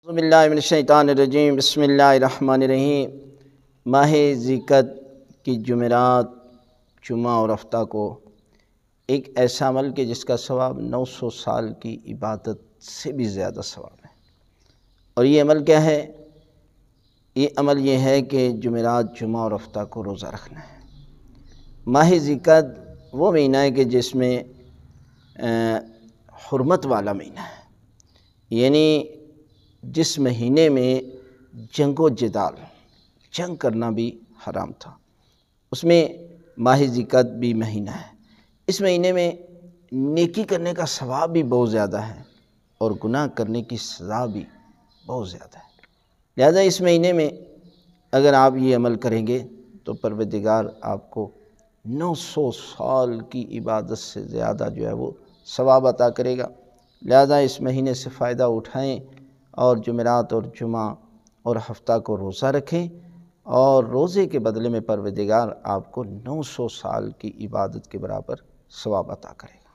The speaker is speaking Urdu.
اعوذ باللہ من الشیطان الرجیم، بسم اللہ الرحمن الرحیم۔ ماہ ذی-القعدہ کی جمعرات، جمعہ اور ہفتہ کو ایک ایسا عمل کہ جس کا ثواب 900 سال کی عبادت سے بھی زیادہ ثواب ہے۔ اور یہ عمل کیا ہے؟ یہ عمل یہ ہے کہ جمعرات، جمعہ اور ہفتہ کو روزہ رکھنا ہے۔ ماہ ذی-القعدہ وہ مہینہ ہے کہ جس میں حرمت والا مہینہ ہے، یعنی جس مہینے میں جنگ و جدال، جنگ کرنا بھی حرام تھا، اس میں ماہ ذی-القعدہ بھی مہینہ ہے۔ اس مہینے میں نیکی کرنے کا ثواب بھی بہت زیادہ ہے اور گناہ کرنے کی سزا بھی بہت زیادہ ہے۔ لہذا اس مہینے میں اگر آپ یہ عمل کریں گے تو پروردگار آپ کو 900 سال کی عبادت سے زیادہ جو ہے وہ ثواب عطا کرے گا۔ لہذا اس مہینے سے فائدہ اٹھائیں اور جمعرات اور جمعہ اور ہفتہ کو روزہ رکھیں، اور روزے کے بدلے میں پروردگار آپ کو 900 سال کی عبادت کے برابر ثواب عطا کرے گا۔